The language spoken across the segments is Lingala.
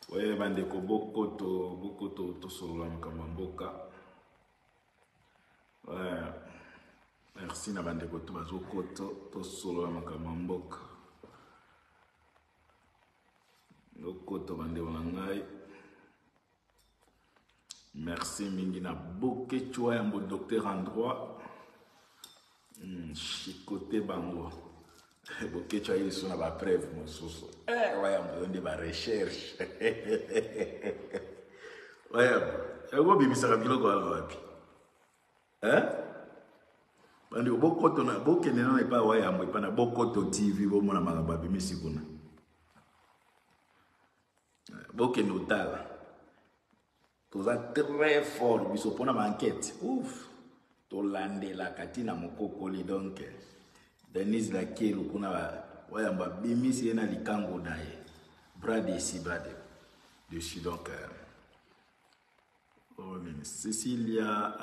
Ouais, bandeko bokoto to solo la makamboka. Ouais. Merci na bandeko to bazokoto to solo la makamboka. Lokoto bandeko na ngai. Merci mingi na boke chwa ya mo docteur en droit. Chicoté bango. Boke chwa yi sona ba preuve mosusu. Ouais, on de ba recherche. Ouais, ego bibisa kabilo ko ala wapi. Bandi bokoto na bokene na pa wa ya mo pa na bokoto TV bo mona magaba bimisi kuna. Bokene utala. Toza très fort biso pona ma enquête. Ouf. To lande la katina mokokoli donc. Denise la kelo kuna wa ya bimisi na likango daye. Bras ici bras dessus donc. Oh, Cécilia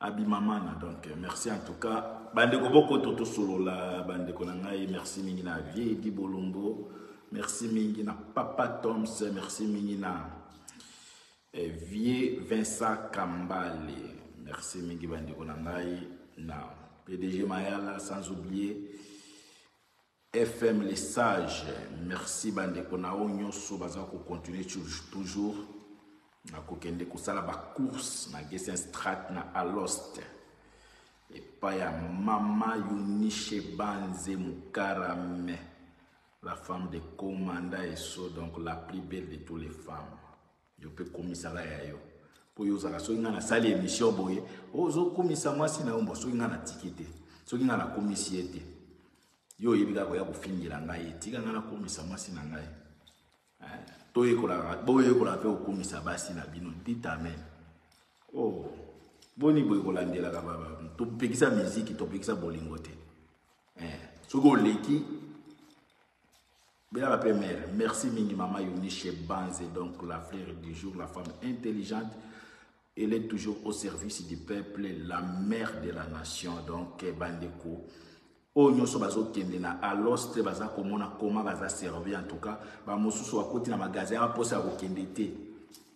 Abimamana, donc merci en tout cas. Bandeko boko toto solo la bandeko nangai, merci mingi na Vie di Bolongo, merci mingi na Papa Toms, merci mingi na Vie Vincent Kambale, merci mingi bandeko nangai na PDG Mayala, sans oublier FM Les Sages, merci bandeko na onyoso baza ko continuer toujours. Na kokende kusala ba course na Gesen Strat na Alost et pa ya mama Yunishe Banze Mukarame, la femme de commandant et so, donc la plus belle de toutes les femmes. Je peux commissariat ya yo po yo zala so ngana sali émission boye ozo komisa mwasi na ombo so ngana tikete so ngana komisiete yo yebika ko ya kufingila ngai tika ngana komisa mwasi na ngai. Toye kola pe okumisa basi na bino dit amen. Oh boni boye kolandela ka baba to pekisa musique to pekisa bolingote soko leki bela ba mère. Merci mingi mama Yunishe Banze, donc la fleur du jour, la femme intelligente, elle est toujours au service du peuple, la mère de la nation. Donc bandeko o nyoso bazo kende na aloste baza komona koma baza servir, en tout cas ba mosusu akoti na magasin a posa ko kende te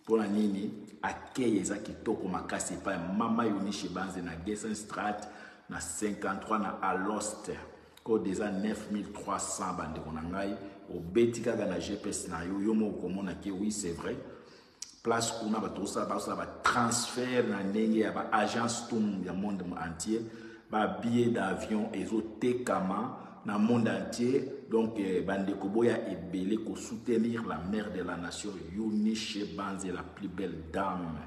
pona nini akeye za kitoko makasi pa mama Yunishe Banze na Gesen Strat na 53 na aloste ko déjà 9300 bande ko ngai o betika na GPS na yo mo komona ke oui c'est vrai place kuna ba to sa ba transfert na ndenge ya ba agence tum ya monde entier. Ba billet d'avion ezotekama na monde entier, donc bandeko boya ebele ko soutenir la mère de la nation Yunishe Banze, la plus belle dame,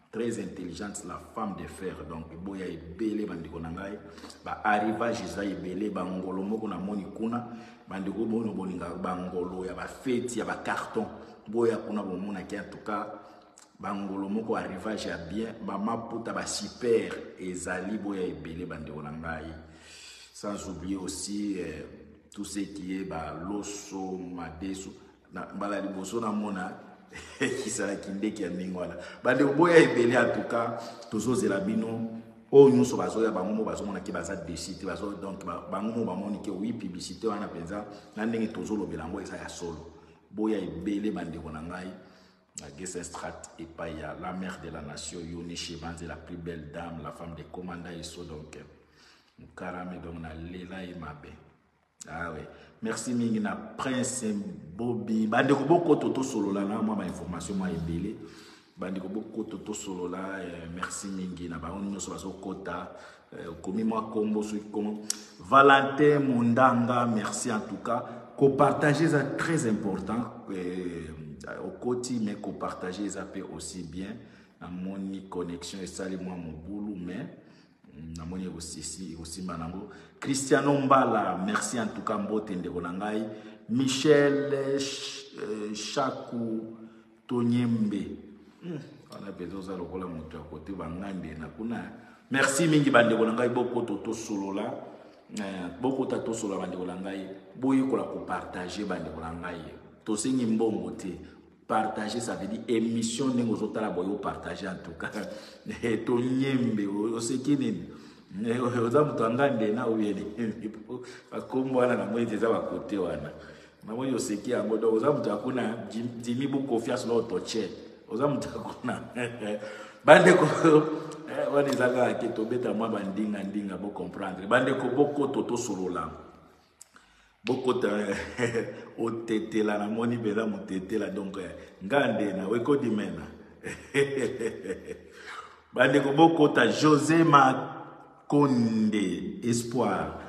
très intelligente, la femme de fer. Donc boya ebele bandeko nangai ba arrivage za ebele bangolo moko na moni kuna bandeko bono boninga bangolo ya ba fête ya ba carton boya kuna bomona ki en tout cas bangolo moko arrivage ya bien mama puta ba super ezali boya ebele bandeko nangai, sans oublier aussi tout ce qui est ba loso madeso na bala liboso na mona qui sera kindeki ya mingwala bandeko boya ebele en tout cas toujours zela bino o nyuso bazo ya bango bazo mona ki baza décide bazo donc bango bamoni ki oui publicité wana penza na ndenge tozolo belango esa ya solo boya ebele bandeko nangai la Gesen Strat et Paya, la mère de la nation Yunishe Banze, la plus belle dame, la femme de commandant et so, donc Mukarame donc na lela et mabe. Ah ouais. Merci mingi na Prince Bobby. Bandeko boko toto solo la na moi ba information moi ebele. Bandeko boko toto solo la merci mingi na ba onyo so baso kota komi moi kombo so comme Valentin Mundanga, merci en tout cas. Ko partager ça très important au quotidien, mais qu'on partage ça peut aussi bien à mon connexion et ça moi mon boulot mais na mon aussi manango Cristiano Mbala, merci en tout cas mbote ndeko nangai Michel Chakou Tonyembe on a besoin ça lokola moto à côté bangande na kuna merci mingi bandeko nangai boko toto solo la boko tato solo bandeko nangai boye ko la ko partager bandeko nangai to sengi mbongo te. Partager ça veut dire émission nengo zotala boyo partager en tout cas to nyembe o sekini oza mutangande na uyeli akombo wana na mwezi za bakote wana Namo yoseki angodo oza mutakuna Jimmy bu confiance lo toche. Oza mutakuna. Bande ko wani zaga ke to beta mwa bandinga bo comprendre. Bande ko boko toto solola. Boko ta o tetela na moni bela mutetela donc ngande na weko dimena. Bande ko boko ta José Makonde espoir.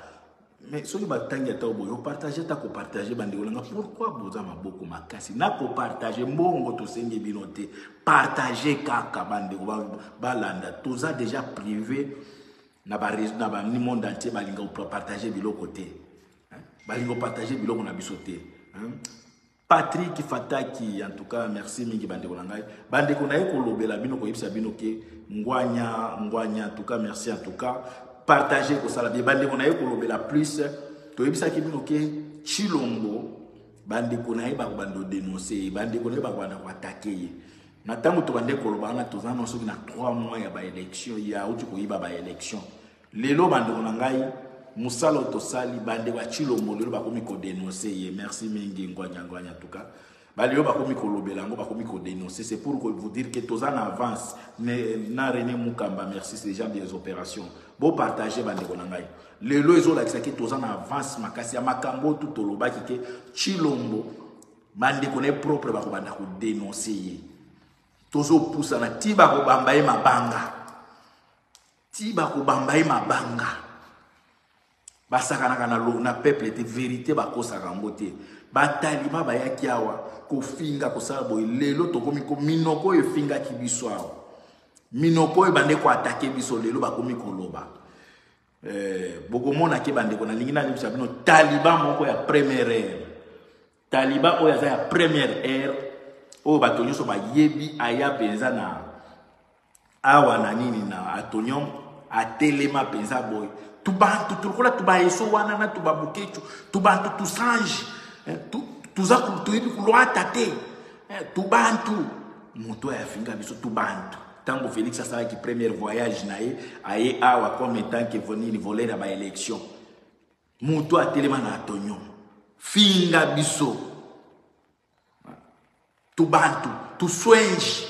Mais si vous partagez, vous partagez, vous partagez, pourquoi vous avez beaucoup makasi? Na ko partager, mbongo to senge binote, partager kaka bande balanda. Tous a déjà privé na ba ni monde entier balinga pour partager biloko te. Balinga partager biloko na bisote. Patrick Fataki, en tout cas, merci mingi bande kolangai. Bande ko na ekolobela bino ko yebisa bino ke ngwanya, en tout cas, merci en tout cas. Partager ko sala bande ko na ekolobela plus to yebisa ki bino ke Chilombo bande ko na ba bando dénoncer bande ko na ba banda ko attaquer na tango to bande ko loba na tozana soki na 3 mois ya ba élection ya uti ko yiba ba élection lelo bande ko na ngai musalo to sali bande wa Chilombo lelo ba komi ko dénoncer merci mingi ngwanya en tout cas bale yo ba komi ko lobela ngo ba komi ko dénoncer c'est pour vous dire que tozana avance na René Mukamba merci c'est déjà des opérations. Bon partager bande konangai lelo ezo la kisaki toza na avance makasi ya makambo tout toloba kike Chilombo bande koné propre ba ko banda ko dénoncer tozo poussa na tiba ko bambaye mabanga basaka na lo na peuple te vérité ba kosaka ngote batalima ba yaki awa ko finga ko sala boy lelo to komi ko minoko e finga ki biso awa minoko e bande ko attaquer biso lelo ba komi ko loba bokomona ke bande ko na lingina libisa bino taliban moko ya première heure taliban o ya première heure o batonyo so ba yebi aya penza na awa na nini na atonyom atelema penza boy tubantu tukola tubayeso wana na tubabukechu tubantu tusange tuza kutuibi kulwata te tubantu moto ya finga biso tubantu tango Félix asala ki premier voyage na ye aye awa comme étant que venir voler à ba élection moto a telema na atonyo finga biso tubantu tuswenji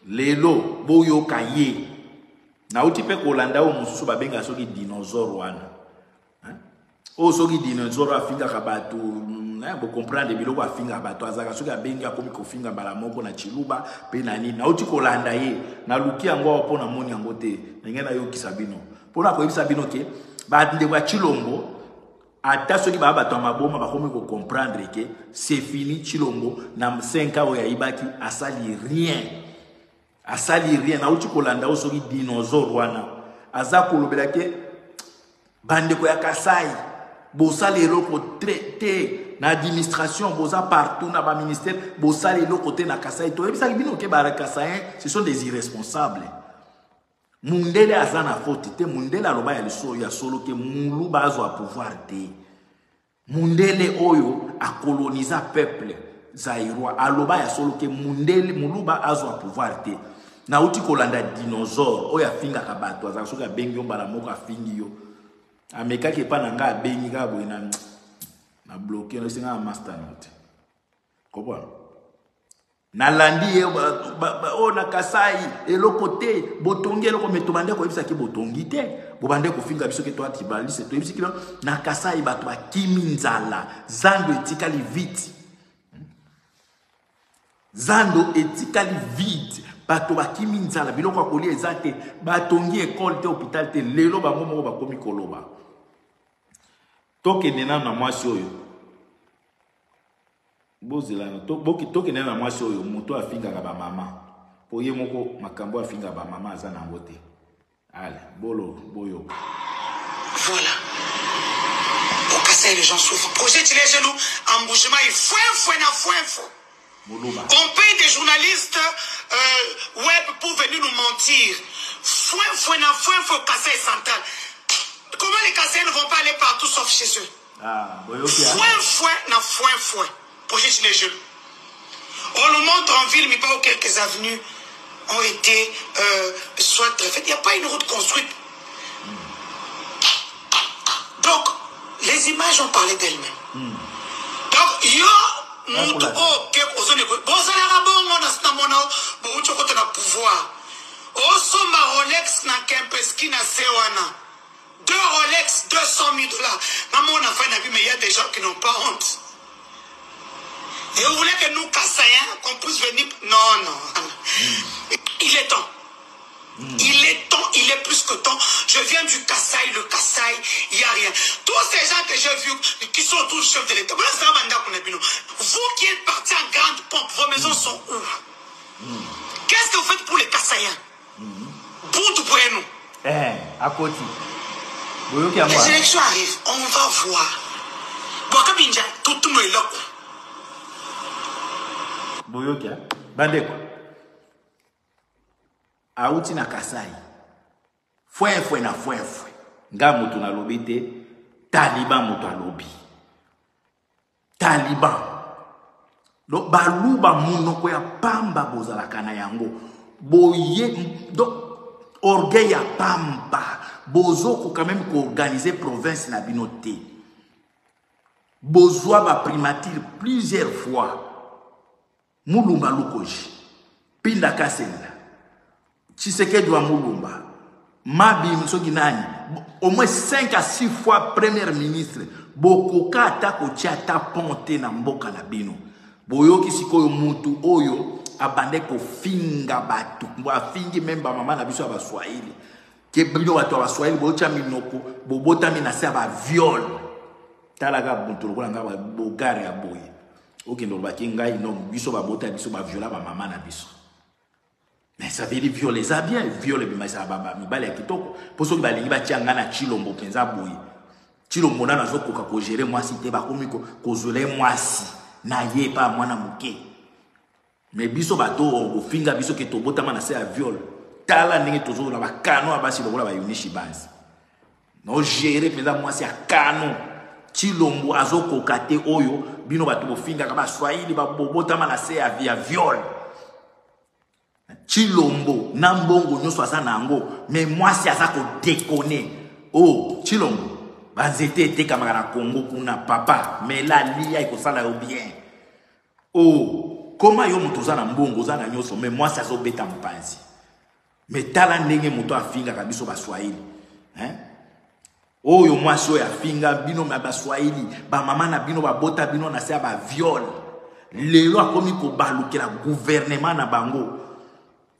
lelo boyo kaye na uti pe kolanda o mususu babenga soki dinosaure wana o soki dinosaure afinga kabatu bo comprendre biloko afinga bato azaka soki abenga komi ko finga bala moko na chiluba pe na nini na uti kolanda ye na luki yango pona moni yango te ngena yo kisabino pona ko yebisa bino ke ba ndeko ya Chilombo ata soki ba bato maboma ba komi ko comprendre ke c'est fini Chilombo na 5 ans ya ibaki asali rien na uti kolanda o soki dinosaure wana aza kolobela ke bande ko ya Kasai bosale loko traité na administration boza partout na ba ministère bosale loko te na Kasai to ebisa bino ke ba Kasai ce sont des irresponsables mundele azana faute te mundele aloba ya liso ya solo ke mulu bazo a pouvoir te mundele oyo a coloniser peuple zairwa aloba ya solo ke mundele muluba azo a pouvoir te na uti kolanda dinosaure oya finga kabato azaka soka bengi yo mbala moko afingi yo ameka ke pa na nga bengi ka boy na bloquer no singa master note kopwa na landi ye o na Kasai eloko te botongi eloko meto bande ko ebisa ke botongi te bo bande ko finga biso ke to atibali se to ebisi kilo na Kasai bato ba kiminzala zando etikali vite zando etikali vite bato bakimi nzala biloko akoli ezate batongi école te hôpital te lelo bango moko bakomi koloba tokende na mwasi oyo bozela tokende na mwasi oyo moto afingaka ba mama po ye moko makambo afinga ba mama aza nango te ale bolo boyo voilà au Kasai les gens souffrent projet il est genoux embouchement il faut on paye des journalistes web pour venir nous mentir. Faut Kasai central. Comment les Kasai ne vont pas aller partout sauf chez eux? Foin. Projet sur les jeux. On nous montre en ville, mais pas où quelques avenues ont été soit faites. Il n'y a pas une route construite. Donc, les images ont parlé d'elles-mêmes. Donc, yo, mutu o ke ozone ko. Bozala rabongo na sinamono, bo ucho kote na pouvoir. Osomba Rolex na Kempeski na Sewana. 2 Rolex, 200 000 $. Maman, on a fait un avis, mais il y a des gens qui n'ont pas honte. Et vous voulez que nous, Kassaïens, qu'on puisse venir... Non, non. Il est temps. Il est temps, il est plus que temps. Je viens du Kasaï, le Kasaï, il n'y a rien. Tous ces gens que j'ai vus, qui sont tous chefs de l'État, vous qui êtes partis en grande pompe, vos maisons sont où? Qu'est-ce que vous faites pour les Kassaïens? Pour tout pour nous. À côté. Les élections arrivent, on va voir. Boakabinja, tout le monde est là. Boyokia, Bandeko. Aouti na Kasai. Fouin na fouin. Nga mutu na lobi te, Taliban mutu na lobi. Taliban. Donc, baluba munoko ya pamba bozala kana yango. Boye, donc, orgueil ya pamba. Bozo quand même organiser province na binoté. Bozoa ba primature plusieurs fois. Mulumba Lukoji. Pinda Kasenda. Tshisekedi wa Mulumba. Mabi Msogi nani. Au moins 5 à 6 fois premier ministre. Bokoka atako tiata ponte na mboka na bino. Boyoki sikoyo mutu oyo abande ko finga batu. Afingi memba mama na biso ba Swahili. Que bino watu wa Swahili bocha minoko bobota minase ba viol talaga buntu ko nga ba bogare ya boye okendo ba kinga ino biso ba bota biso ba viola ba mama na biso mais ça veut dire violer ça bien violer bi masa baba mibale ya kitoko poso ki balingi ba tianga na Chilombo penza boye Chilombo na zo koka ko gérer mwasi te ba komi ko zole mwasi na ye pa mwana muke mais biso ba to o finga biso ke to bota manase ya viol tala ndenge tozo na bakano abasi lokola ba yunishi banzi no gérer peza mwasi ya kano Chilombo azoko kate oyo bino batu bofinga ka ba Swahili ba bobota manase ya via viol Chilombo na mbongo nyoso asa nango mais mwasi azako déconner oh Chilombo banzete te kamaka na Congo kuna papa mais la lia ikosala yo bien oh koma yo mutu za na mbongo za na nyoso mais mwasi azobeta mpanzi mais tala ndenge mutu afinga kabiso ba Swahili oyo mwasi oyo afinga bino ba Swahili ba mama na bino ba bota bino na se ba viol lelo akomi ko balukela gouvernement na bango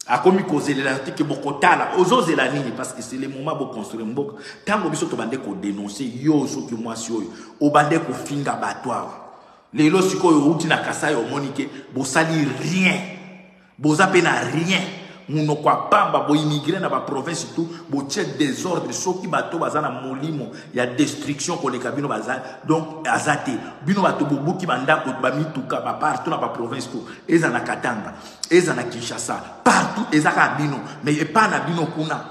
akomi ko zelela tike bokotala ozozela nini parce que c'est le moment bo construire mboka tango biso to bande ko dénoncer yo soki mwasi oyo o bande ko finga batwa lelo sikoyo uti na Kasai o monike bo sali rien bo zapena rien muno kwa pamba bo immigrer na ba province tout bo tchèque désordre soki bato bazana molimo ya destruction ko leka bino bazana donc azate bino bato bobuki bandako ba mituka ba partout na ba province tout eza na Katanga eza na Kinshasa partout eza ka bino mais e pa na bino kuna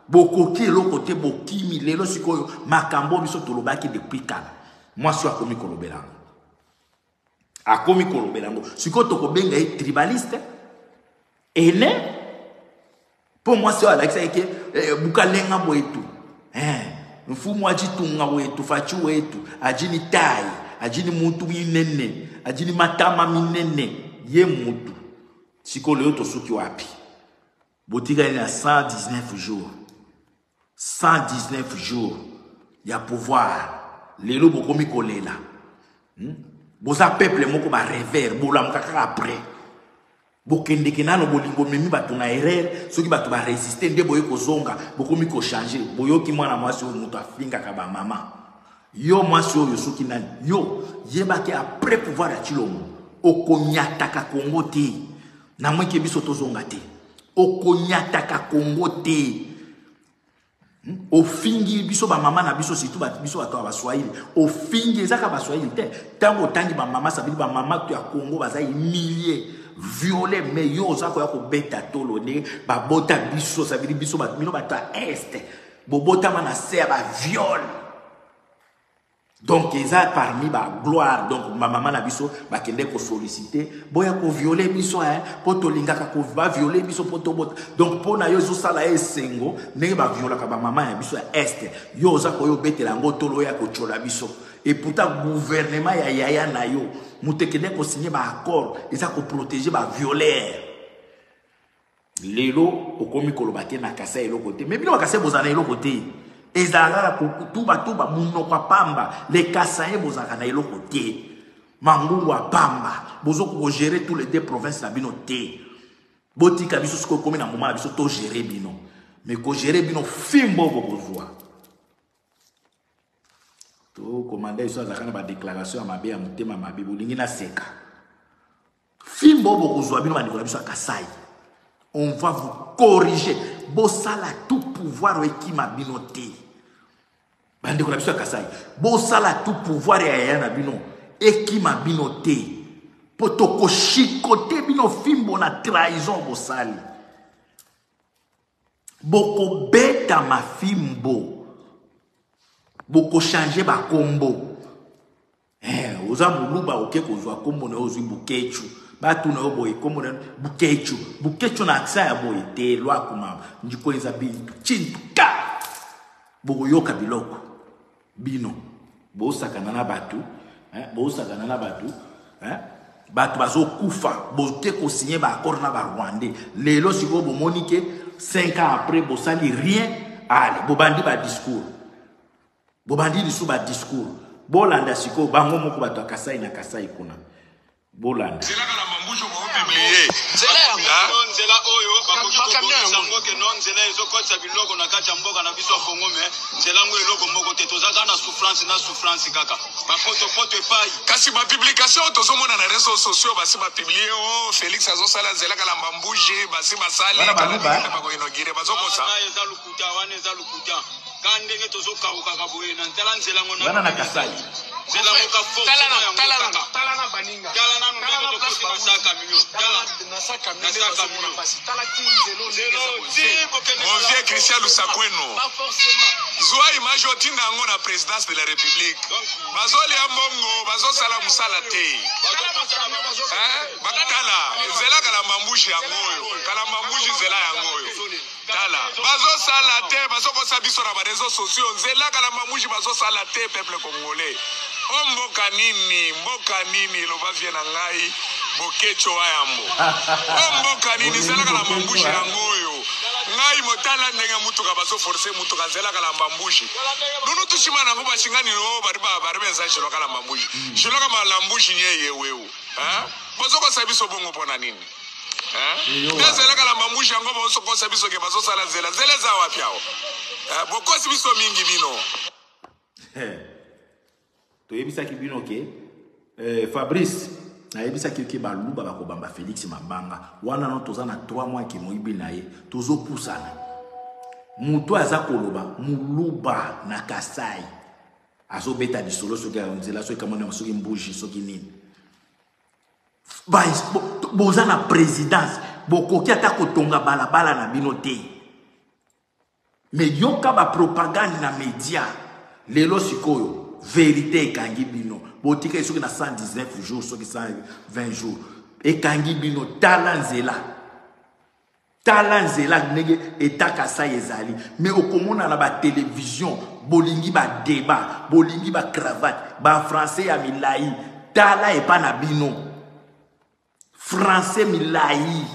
bokoki eloko te bokimi lelo sikoyo makambo biso tolobaki depuis kala moi so akomi kolobelango akomi kolobelango sikoyo tokobenga e tribaliste ene pour moi c'est Alexa que bukalenga boetu mfumu ajitunga boetu fachi wetu ajini tai ajini mutu minene ajini matama minene ye mutu siko leo to suki wapi botika ina 119 jours 119 jours ya pouvoir lelo bokomi kolela boza peuple moko ba revers bolam kaka après bokende kenano bolingo memi batu na erreur soki batu ba résister nde boye kozonga bokomi ko changer boyoki mwana mwasi oyo mutu afinga ka ba mama yo mwasi oyo soki nani yo yebaki après pouvoir ya Chilombo okonyataka Kongo te na mweke biso tozonga te okonyataka Kongo te ofingi biso ba mama na biso surtout biso bato ba Swahili ofingi ezaka ba Swahili te tango tangi ba mama sabili ba mama to ya Kongo baza milliers violé mais yo zako ya ko beta tolo ne ba bota biso sabili biso ba mino bata est bobota mana se ba viol donc eza parmi ba gloire donc ma maman na biso ba kende ko solliciter boya ko violer biso poto lingaka ko ba violer biso poto bota donc pona yo zo sala esengo ne ba viola ka ba maman ya biso est yo zako yo betela ngo tolo ya ko chola biso et pourtant gouvernement ya yaya na yo mutekede ko signer ba accord et ça ko protéger ba violeur lelo okomi kolobake na kasa elo côté mais bino bakase bozana elo côté ezala tuba muno kwa pamba les kasaye bozaka na elo côté mangungu a pamba bozoko ko gérer tous les deux provinces na bino té botika biso siko komi na moment biso to gérer bino mais ko gérer bino fimbo bozwa to commander iso azakana ba déclaration ya mabe ya mutema mabe bolingi na seka fimbo bozwa bino ba ndikola biso kasai. On va vous corriger. Bosala tout pouvoir qui m'a binoté. Bande ko la biso kasai. Bosala tout pouvoir ya na bino et qui m'a binoté. Potoko chikote bino fimbo na trahison bosali. Boko beta ma fimbo. Boko changer ba combo. Oza muluba oke kozwa kombo na ozwi bukechu. Batu na oboye komo na bukechu na aksa ya boye te lwa kuma njiko eza bintu chintuka boyoka biloko bino bosakana na batu batu bazo kufa bote ko signer ba accord na ba Rwandais lelo siko bo monike 5 ans après bosali rien allez bobandi ba discours bolanda siko bango moko batu akasai na kasai kuna bolanda nzela oyo bakokiza mboke non nzela ezokotisa biloko na kati ya mboka na biso Kongo me nzela ngo eloko moko te tozaka na souffrance kaka bapoto epai kasi ba publication tozomona na réseaux sociaux basi ba publier Félix azosala nzela kala mbambuje basi basali bako inogire bazokosa wana eza lukuta kandenge tozokaruka kaboye na nzela ngo wana na kasai nzela moka talana baninga talana masaka minyo nasaka minyo pasi talaki nzelo mon vieux Christian Lusakweno zwa image otinda ngo na présidence de la République bazoli ya mbongo bazosala musala te bakala nzela kala mambushi ya ngoyo kala mambushi nzela ya ngoyo tala bazosala te bazokosa biso na ba réseaux sociaux nzela kala mambushi bazosala te peuple congolais mboka nini loba vient na ngai bokecho ayambo mboka nini nzela kala mambushi ya ngoyo ngai motala ndenge mutuka bazo forcer mutuka nzela kala mambushi nunu tushima nango bashingani no bari benza shilo kala mambushi shilo kala mambushi nyeye wewe bazo ko sabiso bongo pona nini nzela kala mambushi yango bazo ko sabiso ke bazo sala nzela za wapi hao bokosi biso mingi bino to yebisa ki bino ke Fabrice na yebisa ki ke baluba bakobamba Félix Mabanga wana no tozana 3 mois ki moyibi na ye tozo pusana muto aza koloba muluba na Kasai azo beta di solo so ga nzela so kamona so ki mbuji so ki nini bozana présidence bokoki ata kotonga balabala na bino te mais yoka ba propagande na média lelo sikoyo vérité ekangi bino botika soki na 119 jours soki 120 jours ekangi bino talanzela nege etaka sa ezali mais okomona na ba télévision bolingi ba débat bolingi ba cravate ba français ya milai tala epa na bino français milai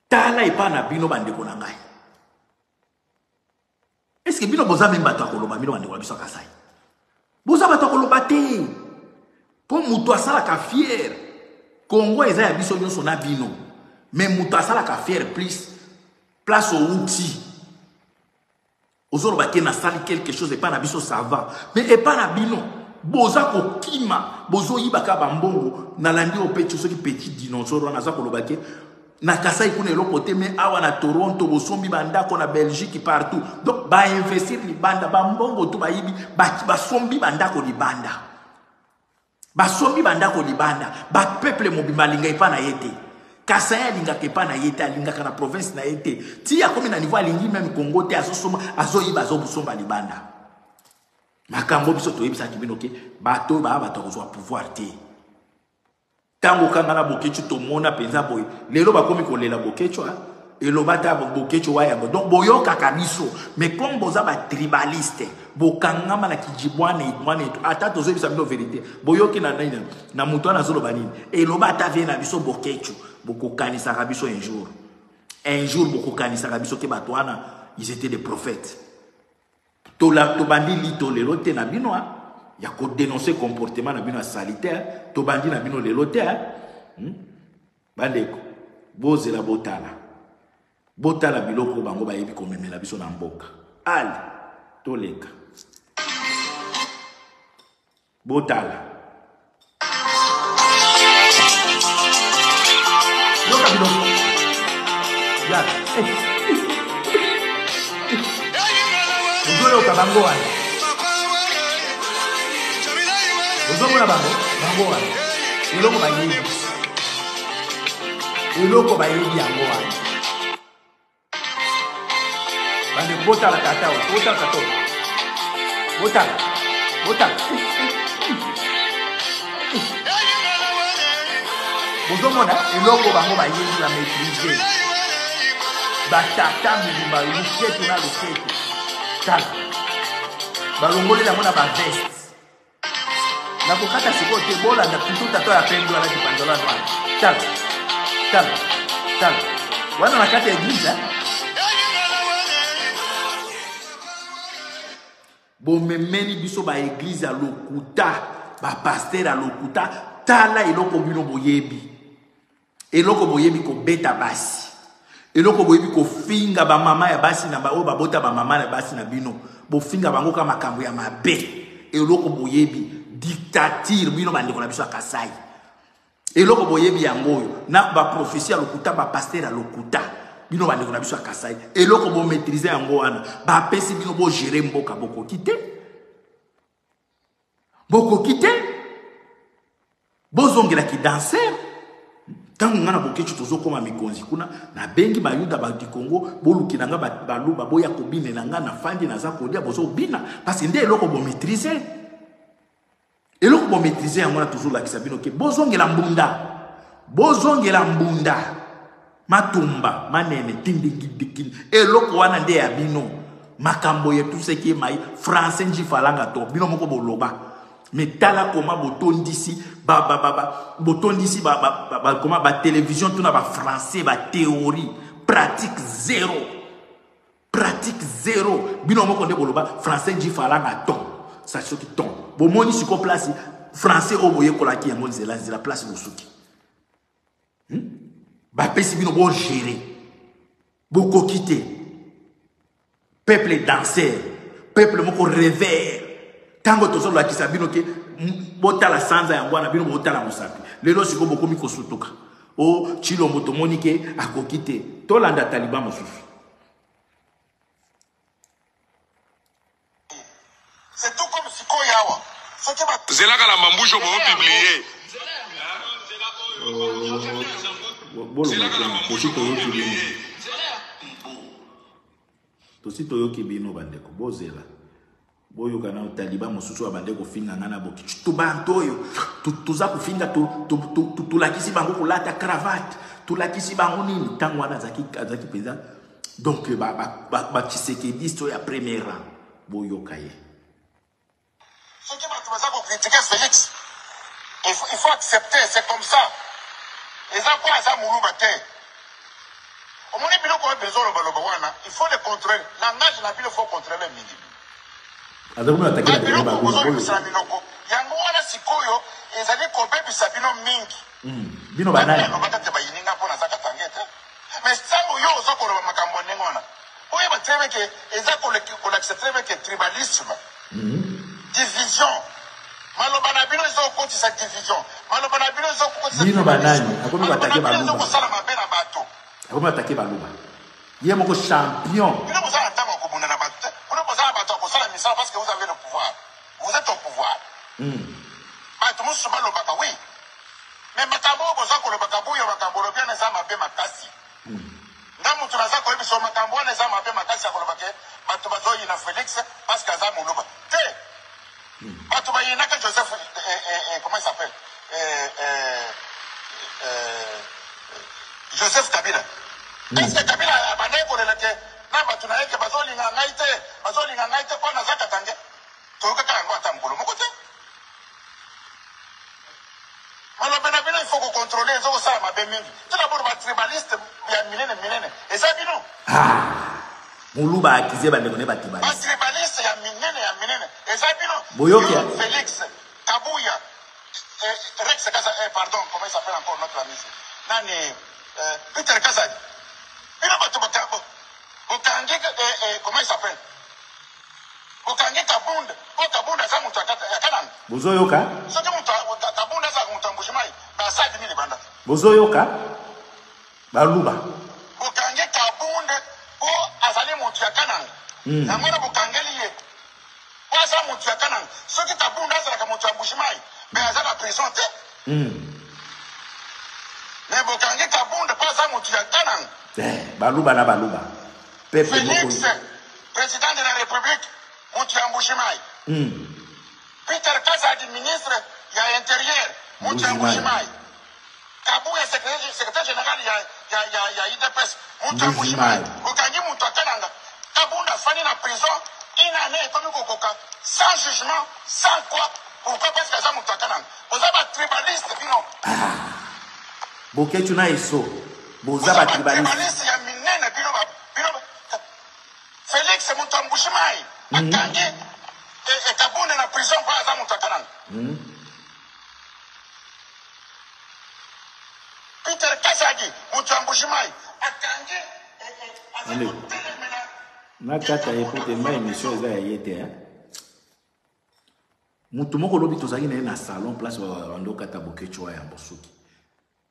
tala epa na bino bandeko na ngai. Est-ce que bino boza même bato akoloba bino bande biso kasai boza bato akoloba te po muto asala ka fier Congo eza ya biso nyonso na bino mais muto asala ka fier plus place au outil ozoloba ke na sali quelque chose et pas na biso ça va mais et pas na bino boza ko kima bozo yibaka bambongo na landi opecho soki petit dinosaure na za koloba ke na Kasai kuna eloko te mais awa na Toronto bosombi bandako na Belgique partout donc ba investir libanda ba mbongo to ba yibi ba sombi bandako libanda basombi bandako libanda ba peuple mobimba linga epa na yete Kasai linga kepa na yete linga kana province na yete ti ya komi na niveau lingi même Congo te azosoma azoyiba azobusomba libanda makambo biso to yebisa kibino ke bato ba bato ko pouvoir te tango kangana bokechu to mona penza boy lelo bakomi kolela bokechu et le bata bokecho wa yango donc boyo kakabiso mais comme boza ba tribaliste bokangama na kijibwane ata tozo bisa bino vérité boyo ki na muto na zolo banini et le bata vient na biso bokecho bokokanisa kabiso un jour bokokanisa kabiso ke batwana ils étaient des prophètes to bandi lito lelo te na bino ya ko dénoncer comportement na bino salitaire to bandi na bino lelo te bandeko bozela botala biloko bango bayebi komemela biso na mboka ali toleka botala yoka biloko ya ozoloka bango wana ozomona bango wana eloko bayebi yango wana bande botala tata botala bozomona eloko bango bayebi la maîtriser batata milima luketu na luketu tala balongoli yango na baveste nakokata sikoyo te bolanda putu tato ya pembe wana kipandola wana tala wana na kati ya eglise bomemeli biso ba église ya lokuta ba pasteur ya lokuta tala eloko bino boyebi eloko boyebi ko beta basi eloko boyebi ko finga ba mama ya basi na ba o ba bota ba mama ya basi na bino bo finga bango ka makambo ya mabe eloko boyebi dictature bino bandeko na biso ya Kasai eloko boyebi yango na ba prophétie ya lokuta ba pasteur ya lokuta bino bandeko na biso ya Kasai eloko bo maîtriser yango wana ba pesi bino bo gérer mboka boko kite bozongela ki danser tango ngana bokechu tozokoma mikonzi kuna na bengi bayuda ba di Congo boluki nanga baluba boya kobine nanga na fandi naza kodia bozo bina parce que nde eloko bo maîtriser yango na toujours la kisabino ke bozongela mbunda matumba manene tindingidikin eloko wana nde ya bino makambo ye tout ce qui est mai français njifalanga to bino moko boloba metala koma botondisi botondisi koma ba télévision tuna ba français ba théorie pratique zéro bino moko nde boloba français njifalanga to ça ce qui tombe bomoni siko place français oboye kolaki yango nzela place bosuki ba pesi bino bo gérer boko quitter peuple danseur peuple moko rêveur tango tozo la kisabino ke botala sanza yango na bino botala mosapi lelo siko boko miko sutuka o chilombo tomoni ke akokite tolanda taliban mosusu c'est tout comme sikoyawa zelaka la mambusho bo publier tosito yoki bino bandeko bozela boyo kana taliban mosusu wa bandeko finga ngana boki tubantoyo tuza kufinga tulakisi bango kulata cravate tulakisi bango nini tango wana zaki peza donc ba Tshisekedi sto ya premier rang boyo kaye ce qui va te critiquer Félix il faut accepter c'est comme ça les enfants à ça moulou bate au moins bilo ko besoin le baloba wana il faut les contrôler langage na bilo faut contrôler mingi azakuma atakela bilo ko yango wana sikoyo ezali ko bebi sabino mingi bino banani no bakate bayininga pona zaka tangete mais sango yo zo ko lo makambo nengona oye ba trebe ke ezako le ko l'accepter que tribalisme division maloba na bino zo ko tisa division maloba na bino zo ko tisa bino banani akomi batake baluba ko sala mabena bato akomi batake baluba ye moko champion bino ko sala tama ko bunda na bato bino ko sala bato ko sala misala parce que vous avez le pouvoir vous êtes au pouvoir bato musu baloba ka oui mais makambo ko za ko loba ka boyo makambo lo bien za mabe makasi ndamu tunaza ko ebiso makambo na za mabe makasi ko loba ke bato bazoyi na Félix parce que za muluba te bato bayina ka Joseph comment il s'appelle Joseph Kabila est-ce que Kabila le que namba tunaeke bazolinga ngaite kwa na zaka tange toka kala ngwa mukolo mokote alors il faut qu'on contrôle les autres ça ma beming tout d'abord ba tribaliste ya minene et ça bino muluba akize bande kone batibaliste ba tribaliste ya minene et ça bino boyoki Félix Kabuya Rex Kaza pardon comment il s'appelle encore notre ami nani Peter Kazadi il a battu batabo Okangi comment il s'appelle Okangi Kabunda Kabunda ça mutu akana bozoyoka soki mutu Kabunda za mutu mbushimai ba sadi mili banda bozoyoka baluba Okangi Kabunda o azali mutu akana na mwana bokangeli ye kwa za mutu akana soki Kabunda za mutu mbushimai ba azala prison te mais Okangi Kabunda kwa za mutu akana baluba na baluba Félix, président de la République, Moutiambouchimai. Peter Kazadi, ministre, il y a intérieur, Moutiambouchimai. Kabou est secrétaire général, il y a IDPS, Moutiambouchimai. Okangi Moutakananga. Kabou n'a fini la prison, une année, comme Kokoka, sans jugement, sans quoi. Pourquoi parce que ça Moutakananga? Vous avez un tribaliste, non? Boké, tu n'as eso. Vous avez un tribaliste. Il y a minene, Félix Moutambouchimai, Akangi, et Kaboune na prison pour Azam Moutakanan. Peter Kazadi, Moutambouchimai, Akangi, nakata epote ma émission eza ya yete mutu moko lobi tozaki na salon place wando kata bokechwa ya bosuki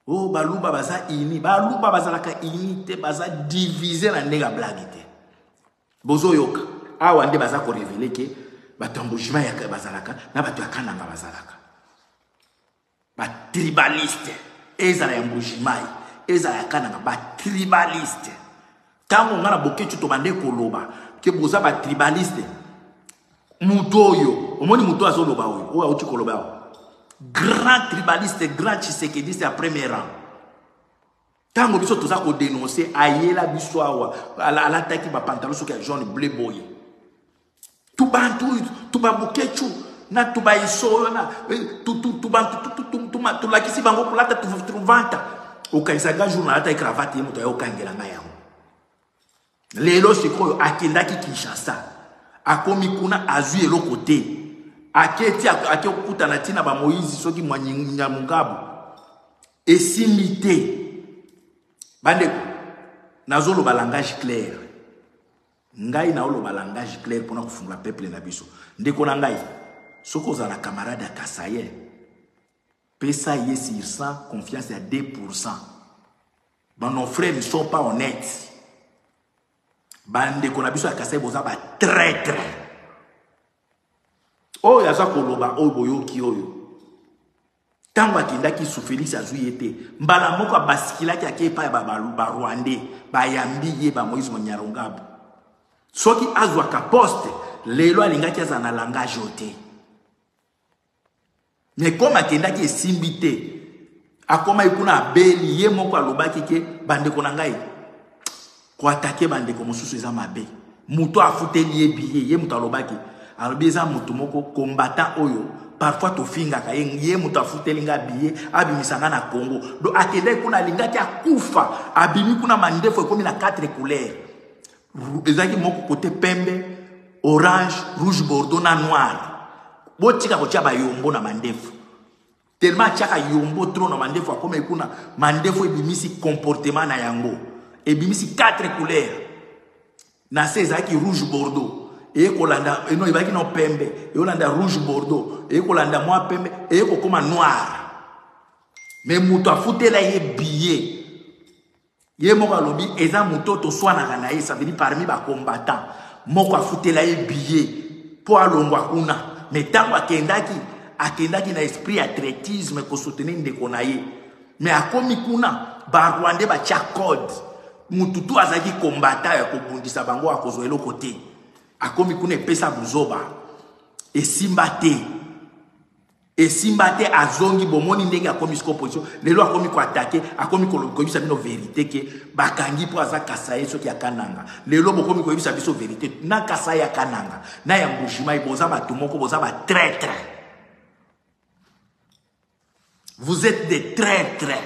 oh baluba baza ini baluba bazalaka ini te baza diviser na ndega blague te bozo yoka awa nde baza ko révéler que batambujima ya bazalaka na batu akananga bazalaka ba tribaliste ezala ya mbujimai ezala ya kananga ba tribaliste tango ngana bokechu to bande koloba ke boza ba tribaliste mutoyo omoni muto azoloba oyo o auti koloba grand tribaliste grand chisekediste à premier rang tango biso toza ko dénoncer ayela biso awa ala taki ba pantalon soki ya jaune bleu boy tout bantu tout ba bokechu na tout ba iso na tout bantu tout la kisi bango kulata tout vanta o kaisaga journal ta cravate moto ya okangela ngaya lelo sikoyo akendaki Kinshasa akomi kuna azui eloko te aketi akuta na tina ba Moïse soki mwanya mungabu esimité bande nazolo ba langage clair ngai na olo ba langage clair pona kufungula peuple na biso ndeko na ngai soko za na camarade ya Kasaye pesa yesi sans confiance à 2%. Bon, nos frères ne sont pas honnêtes. Bande qu'on a besoin de casser boza ba traître. Oh ya za koloba oh boyo ki oyo. Tangwa kinda ki souffrir sa zuyete. Mbala moko basikila ki akepa ba Rwandais, ba yambi ye ba Moïse Monyarongabo. Soki azwa ka poste, lelo alinga ki azana langage ote. Mais comme akenda ki esimbité, akoma ikuna beli ye moko alobaki ke bande konangai. Ko attaquer bande ko mosusu eza mabe. Muto afuteli ye biye ye muto alobaki. Alobi eza muto moko combattant oyo parfois to finga ka ye muto afuteli nga biye abimisanga na Congo. Do akenda kuna linga ki akufa abimi kuna mandefo ekomi na 4 couleurs. Ezaki moko côté pembe, orange, rouge bordeaux na noir. Botika ko chaba yombo na mandefu. Tellement chaka yombo trop na mandefu akoma ikuna mandefu ebimisi comportement na yango. Ebimisi 4 couleurs. Na sezaki rouge bordeaux. E kolanda eno ibaki no pembe, e olanda rouge bordeaux, e kolanda moi pembe, e ko koma noir. Mais muto afutela ye billet. Ye moko alobi eza muto to swana kana ye ça veut dire parmi ba combattants. Moko afutela ye billet po alongwa kuna. Mais tango akendaki na esprit athlétisme ko soutenir ndeko na ye. Mais akomi kuna ba Rwandais ba tia code. Mututu azaki combattant ya ko bundisa bango akozo eloko te. Akomi kuna pesa buzoba. E simbate. Et Simbate a zongi bomoni ndenge a commis opposition, les lois a commis ko attaquer, a commis ko sa bino vérité que bakangi po aza kasaye so ki akananga. Les lois commis ko sa biso vérité na kasaye akananga. Na ya mbushima iboza ba tumoko boza ba traître. Vous êtes des traîtres.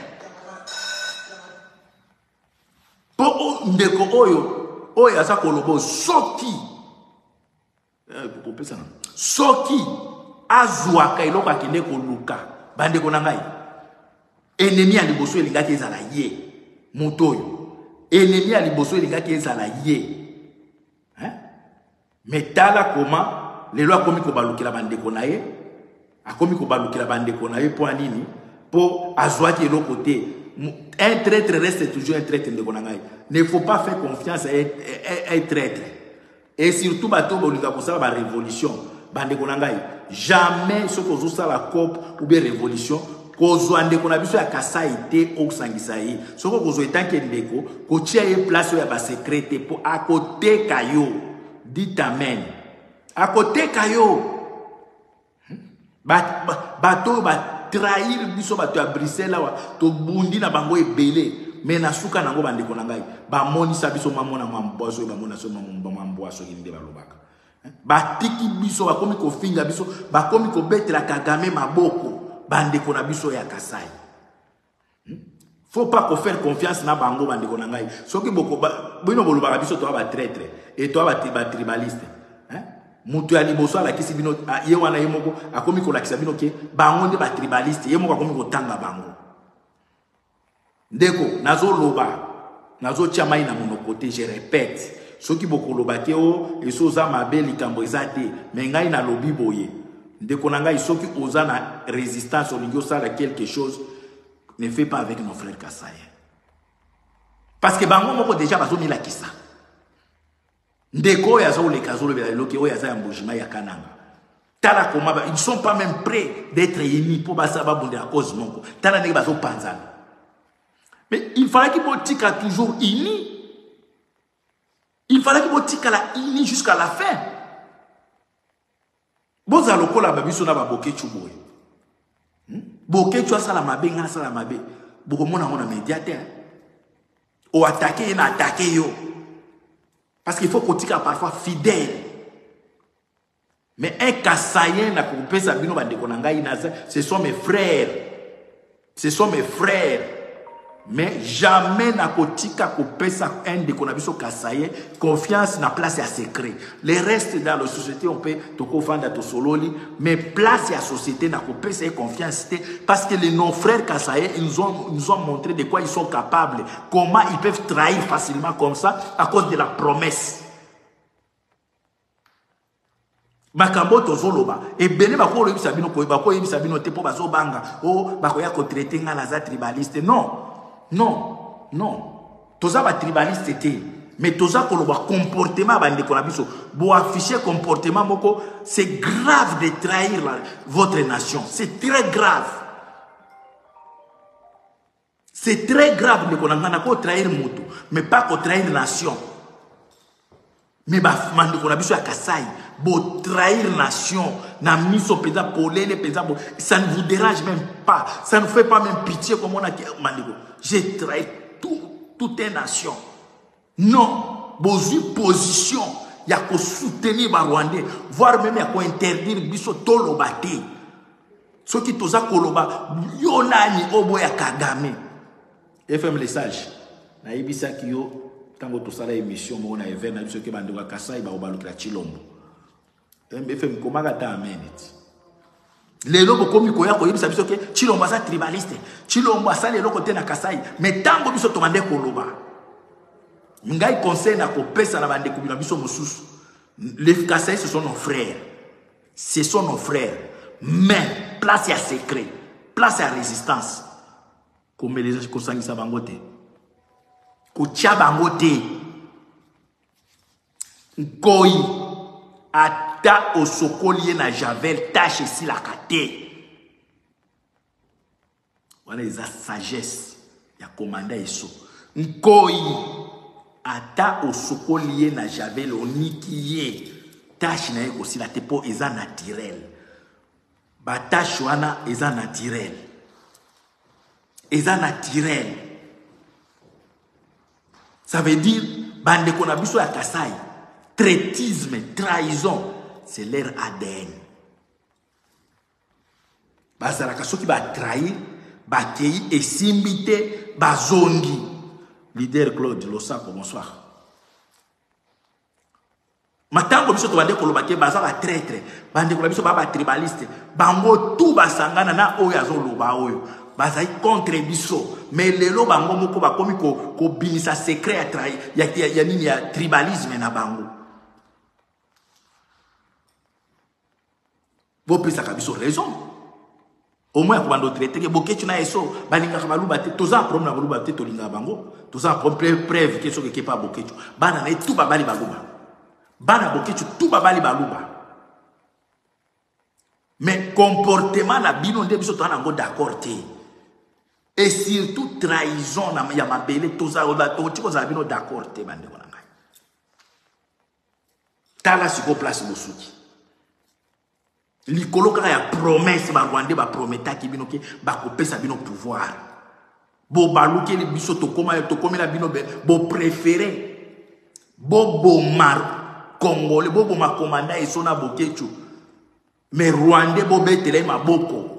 Po ndeko oyo asa kolobo soki. Soki azwaka iloko akende koluka bande konangai ennemi ya liboso elingaki ezala ye moto oyo ennemi ya liboso elingaki ezala ye metala koma lelo akomi kobalukela bandeko na ye akomi kobalukela bandeko na ye po anini po azwaki eloko te. Un traître reste toujours un traître ndeko nangai. Ne faut pas faire confiance à un traître. Et surtout bato bolinga kosala ba révolution bandeko nangai. Jamais ce que ça la COP ou bien révolution kozwa ndeko na biso ya Kasai te okusangisa ye. Ce que kozwa etanke ndeko ko tia ye place ya ba secrété pour à côté kayo. Dites amen. À côté kayo. Bato ba trahir biso bato ya Bruxelles wa to bundi na bango ebele. Mais na suka nango bandeko nangai ba monisa biso mamona mambozo ba mona so mambozo inde balobaka. Batiki biso bakomi ko finga biso bakomi ko betela Kagame maboko bandeko na biso ya Kasai. Faut pas ko faire confiance na bango bandeko nangai. Soki boko bino bolobaka biso to ba traître et to ba tribaliste. Mutu ya liboso ala kisi bino ye wana ye moko akomi ko lakisa bino ke bango nde ba tribaliste ye moko akomi ko tanga bango. Ndeko nazo loba nazo chamai na monokote je répète. Ceux qui beaucoup lobake o et soza mabe likambo ezate mais ngai na lobi boye ndeko na ngai soki oza na résistance olingo sala quelque chose ne fais pas avec nos frères Kasaïens parce que bango moko déjà bazo mila kisa ndeko ya zo le kazolo bela loki o ya za mbujima ya kananga tala koma ils sont pas même prêts d'être unis pour basa ba bonde à cause moko tala ndenge bazo panzana mais il fallait qu'il botika toujours unis. Il fallait que botika la ini jusqu'à la fin. Boza lokola babiso na baboke chuboy. Boke chwa sala mabe ngana sala mabe. Boko mona médiateur. O attaquer na attaquer yo. Parce qu'il faut kotika parfois fidèle. Mais un Kasaïen na kopesa bino bandeko na ngai na ce sont mes frères. Ce sont mes frères. Mais jamais na kotika kopesa un de konabiso Kasaïen confiance na place à secret. Les restes dans la société on peut toko fanda to sololi mais place à société na kopesa confiance parce que les non frères Kasaïen ils nous ont montré de quoi ils sont capables, comment ils peuvent trahir facilement comme ça à cause de la promesse. Makambo tozoloba et bene bako le bisabino ko bako bisabino te po bazo banga o bako ya ko traiter ngala za tribaliste non. Non, non. Toza ba tribaliste te, mais toza koloba comportement bande konabiso. Bo afficher comportement moko, c'est grave de trahir votre nation. C'est très grave. C'est très grave de konangana ko trahir mutu, mais pas ko trahir nation. Mais ba mande konabiso ya Kasai, bo trahir nation, na miso pesa polele pesa bo, ça ne vous dérange même pas, ça ne fait pas même pitié comme on a mandiko. J'ai trahi toute une nation. Non, bozi position, il y a qu'à soutenir les Rwandais, voire même il y a qu'à interdire biso tolo bate. Ce qui toza koloba, yonani oboya Kagame. FM les sages, na ibisa kiyo, tango tosala émission mo na event na biso ke bandoka Kasai ba obalukira Chilombo. FM komaka ta amenet. Les lobos comme koya ko yebisa biso ke Chilombo sa tribaliste. Chilombo asali eloko te na Kasai, mais tango biso tomande koloba. Ngai conseil na ko pesa na bande kubina biso mosusu. Les Kasai ce sont nos frères. Ce sont nos frères. Mais place à secret, place à résistance. Comme les gens qui sont bangote. Ko tia bangote. Koi ata osokolié na Javel tâche si la kate. Voilà les sagesse ya commanda eso. Nkoi ata osokolié na Javel onikiye tâche na aussi la tepo eza naturel. batache wana eza naturel. Eza naturel. Ça veut dire bande qu'on a biso ya Kasai, traitisme, trahison, c'est leur ADN. Bazalaka soki ba trahir, ba kei esimbite, ba zongi. Leader Claude Losako, bonsoir. Matango biso to bande kolobake baza ba traître, bande kolobake biso ba tribaliste, bango tout basangana na oyo azoloba oyo. Bazai contre biso, mais lelo bango moko bakomi ko binisa secret ya nini ya tribalisme na bango. Bo pesa ka biso raison. Au moins pour nous traiter que boketu na eso balinga baluba te toza problème na baluba te tolinga bango, toza problème preuve que so ke pas boketu. Bana na tout babali baluba. Bana boketu tout babali baluba. Mais comportement na bino nde biso to na ngo d'accord te. Et surtout trahison na ya mabele toza ola to tiko za bino d'accord te bande kona ngai. Tala siko place bosuki. Likolo kaka ya promesse ba Rwanda ba prometa ki bino ke ba kopesa bino pouvoir. Bo baluke li biso to komela bino bo préféré. Bo mar Congolais bo ma commanda et sona bokechu. Mais Rwanda bo betele maboko.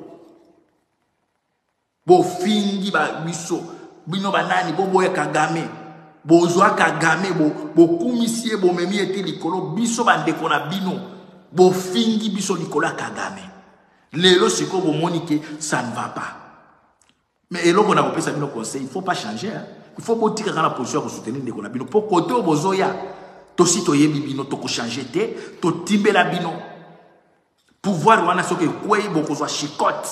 Bo fingi ba biso bino banani bo boya Kagame. Bo zwa Kagame bo kumisie bo memi ete likolo biso bande kona bino. Bo fingi biso likola Kagame. Lelo siko bo monike ça ne va pas. Mais elo kona kopesa bino conseil, il faut pas changer hein. Il faut botika kana position pour soutenir ndeko na bino. Po kote obozoya to si to yebi bino to ko changer te, to timbela bino. Pouvoir wana soke kwei boko zwa chicote.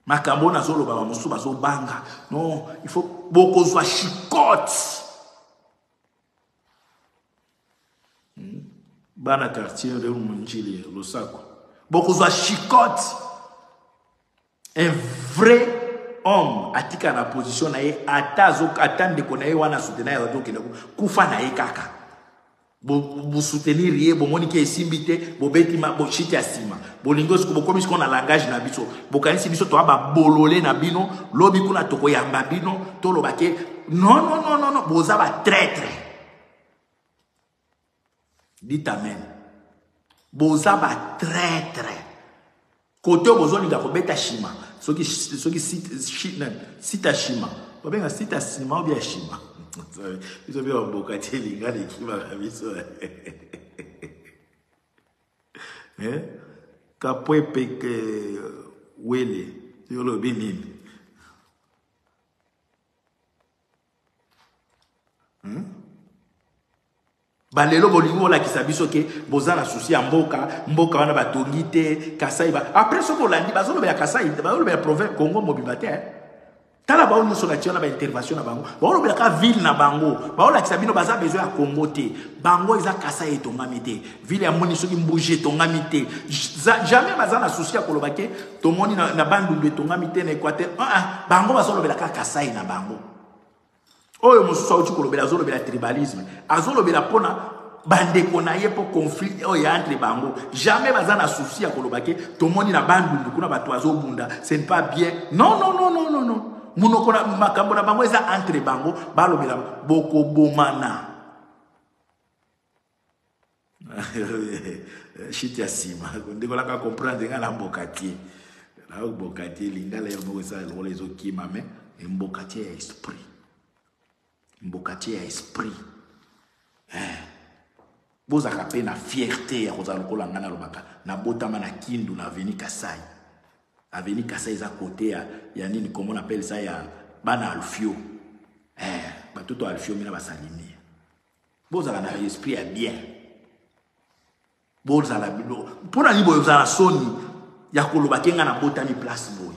Makambo na zolo ba musu bazo banga. Non, il faut boko zwa chicote. Bana quartier de Munjili, Losako. Beaucoup de chicote. Un vrai homme atika na position na ye atazo atande konaye wana soutenir ya doke kufa na ye kaka. Bo soutenir ye bo monike esimbite bo betima bo chiti asima. Bo lingos ko komi ko na langage na biso. Bo kanisi biso to aba bolole na bino, lobi kuna toko yamba bino, to lobake non, boza ba traître. Dites amen. Boza ba traître. Côté bozo linga ko beta shima. Soki sita shima. Obenga sita shima ou bien shima. Ils ont bien bokati linga de kima kabiso. Hein? Kapwe peke wele. Yo lo binini. Balelo bolingo la kisabiso ke bozana souci ya mboka wana batongite Kasai ba après ce qu'on l'a dit bazolo be ya Kasai bazolo be ya province Congo mobimate tala ba ono so na tiona ba intervention na bango bazolo be ka ville na bango baola kisabino baza besoin ya Congo te bango eza Kasai etongami te ville ya moni soki mbuje etongami te jamais bazana souci ya kolobake to moni na bandundu etongami te na Équateur bango bazolo be ka Kasai na bango. Oyo mususu auti kolobela azolobela tribalisme azolobela pona bande konaye po conflit oyo entre bango jamais bazana souci ya kolobake tomoni na bandu kuna bato azobunda c'est pas bien non munoko na makambo na bango eza entre bango balobela boko bomana chiti asima ndiko la ka comprendre ngala mbokati la mbokati lingala yo moko sa lo lezo kima mais mbokati ya esprit. Mbokati ya esprit. Boza kape na fierté ya koza lokola ngana lobaka na botama na kindu na Avenue Kasai. Avenue Kasai eza côté ya nini comment on appelle ça ya bana Alfio. Batoto Alfio mina basalini. Boza na esprit ya bien. Boza la bilo. Pona ni boza na soni ya kolobaka ngana botami place boy.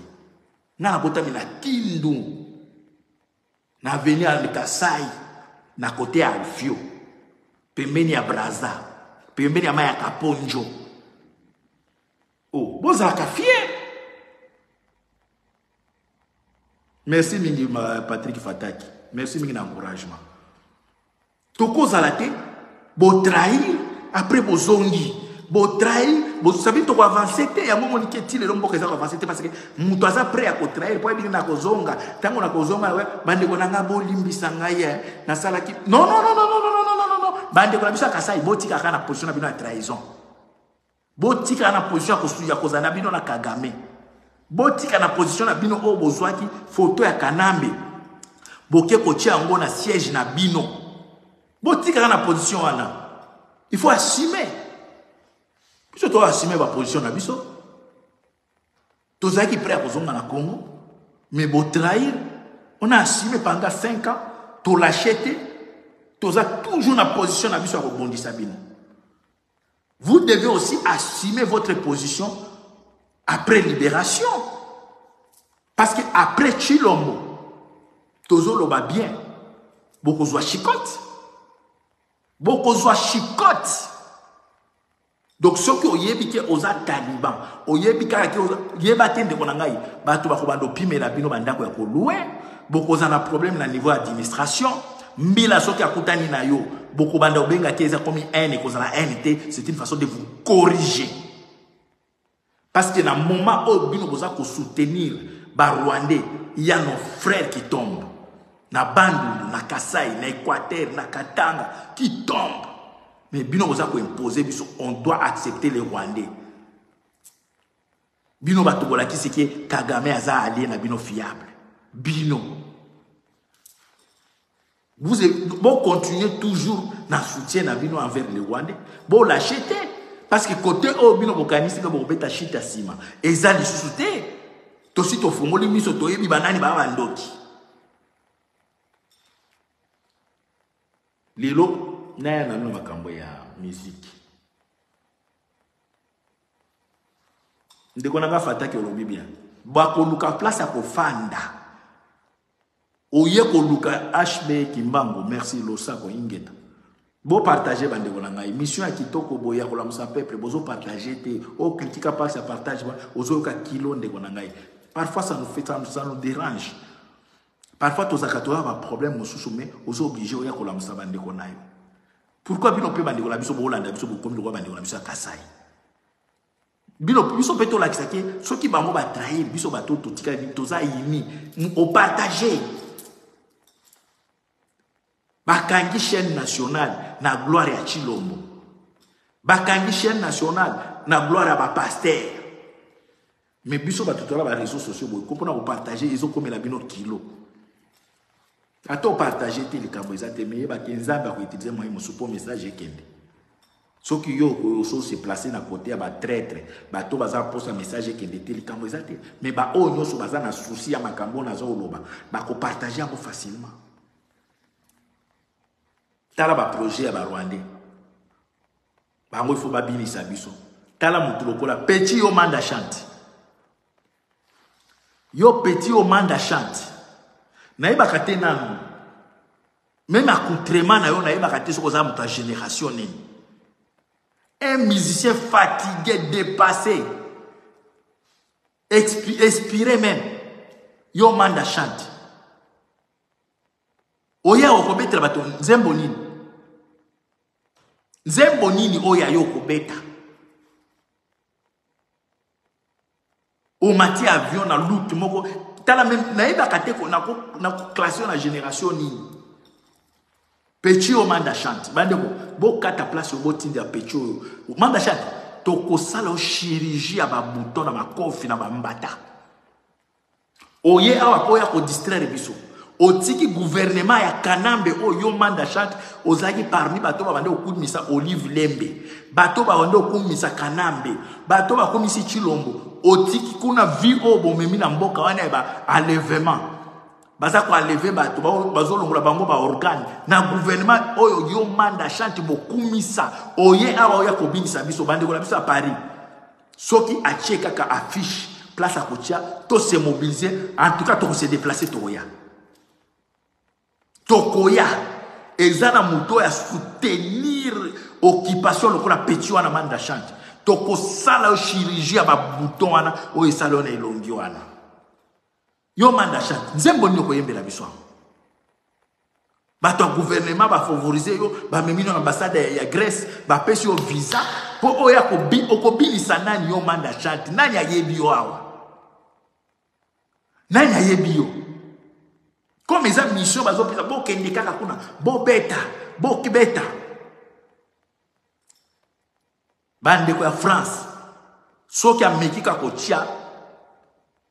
Ngana botami na kindu. Na Avenue Kasai na côté ya Alfio. Pembeni ya Braza, pembeni ya Maya Kaponjo. Oh, boza ka fier. Merci mingi Patrick Fataki. Merci mingi na encouragement. Toko zalate bo trahir après bo zongi. Bo trahir vous savez, tu vas avancer, il y a un moment qui est le mot que ça va avancer parce que mon toisa prêt à contraire, pour dire na kozonga, tant qu'on a kozonga, bande ko nanga bo limbisa ngaye, na sala ki. Non, bande ko na bisa kasai, botika kana position na bino ya trahison. Botika na position ya kosuya kozana bino na Kagame. Botika na position na bino o bozwaki photo ya Kanambe. Boke kotia ngo na siège na bino. Botika na position wana. Il faut assumer. Puisque tu dois assumer ma position na biso. Tu as qui prêt à kozonga na Congo, mais beau trahir, on a assumé pendant 5 ans, tu l'as acheté, tu as toujours na position na biso à rebondir sabine. Vous devez aussi assumer votre position après libération. Parce que après Chilombo, tozo loba bien, beaucoup zoa chicote. Beaucoup zoa chicote. Donc ceux qui ont yébiki oza taliban, ont yébiki yébaki de konangai, batu bakobando pime la bino bandako ya koloué, beaucoup ont un problème na niveau administration, mbila ceux qui akutani na yo, beaucoup banda obenga keza komi haine et kozala NT, c'est une façon de vous corriger. Parce que dans le moment où bino boza ko soutenir ba Rwandais, il y a nos frères qui tombent. Na Bandundu, na Kasai, na Équateur, na Katanga, qui tombent. Mais bino boza ko imposer biso, on doit accepter les Rwandais. Bino batobola ki c'est que Kagame aza allié na bino fiable. Bino. Vous continuez toujours dans soutien na bino envers les Rwandais. Bon l'acheter parce que côté au bino bokanisi ko beta chita sima. Ezali soutien. Tosi to fongoli miso to yebi banani ba bandoki. Lilo na na no makambo ya musique. Ndeko nanga fata ke olobi bien. Ba ko luka place ko fanda. Oye ko luka HB Kimbango, merci losa ko ingeta. Bo partager bande ko nanga émission ya kitoko boya ko la musa peuple bozo partager te o critique pas ça partage ozo ka kilo ndeko nanga. Parfois ça nous dérange. Parfois tous akatoa ba problème mosusu mais ozo obligé oya ko la musa bande ko nayo. Pourquoi bino pe bande ko la biso bo Holanda biso bo comme le bande ko la biso Kasai. Bino biso pe to la kisake ceux qui bango ba trahir biso ba to tika toza yini o partager. Bakangi chaîne nationale na gloire à Chilombo. Bakangi chaîne nationale na gloire à ba pasteur. Mais biso ba tutola ba réseaux sociaux boy comprendre vous partager ils ont comme la bino kilo. Ato partager te les kamboza te mais ba kenzamba ko utiliser moi mo support message kende. Ceux qui yo se placer na côté ba traître, ba to baza poster message kende te les kamboza te mais ba o nyoso baza na souci ya makambo na zo loba ba ko partager amo facilement. Tala ba projet ya ba Rwandais. Bango il faut ba binisa biso. Tala mutu lokola petit yo manda chante. Yo petit yo manda chante. Na yeba kate nanu. Même accoutrement na yo na yeba kate soko za mutu génération nini. Un musicien fatigué, dépassé. Expiré même. Yo manda chante. Oya okobeta bato nzembo nini. Nzembo nini oya yoko beta. O mati avion na look moko tala même na eba kateko na classe na génération nini. Petit o manda chante. Bande bo kata place o botindi ya petit o manda chante. Toko sala o chirurgie ba bouton na makofi na ba mbata. Oye awa ko ya ko distraire biso. Otiki gouvernement ya Kanambe o yo manda chante ozaki parmi bato ba bande okumisa Olive Lembe bato ba bande okumisa Kanambe bato ba komisi Chilombo otiki kuna vi o bomemi na mboka wana ba enlèvement baza ko enlever bato bazo longola bango ba organe na gouvernement oyo yo manda chante bokumisa oye awa ya kobinisa biso bande ko la biso à Paris soki achie kaka affiche place à kotia to se mobiliser en tout cas to se déplacer toya Tokoya, ezana muto ya soutenir occupation lokola petit wana manda chante. Toko sala o chirurgie ba bouton wana o esalo na elongi wana. Yo manda chante, nzembo nyoko yembela biso. Bato gouvernement ba favoriser yo, ba memi na ambassade ya Grèce, ba pesi yo visa Po oya okobinisa nani yo manda chante. Nani ayebi yo awa? Nani ayebi yo? Comme eza mission bazo pesa bo kende kaka kuna bo beta bo kibeta. Bande ko ya France. Soki amekika ko tia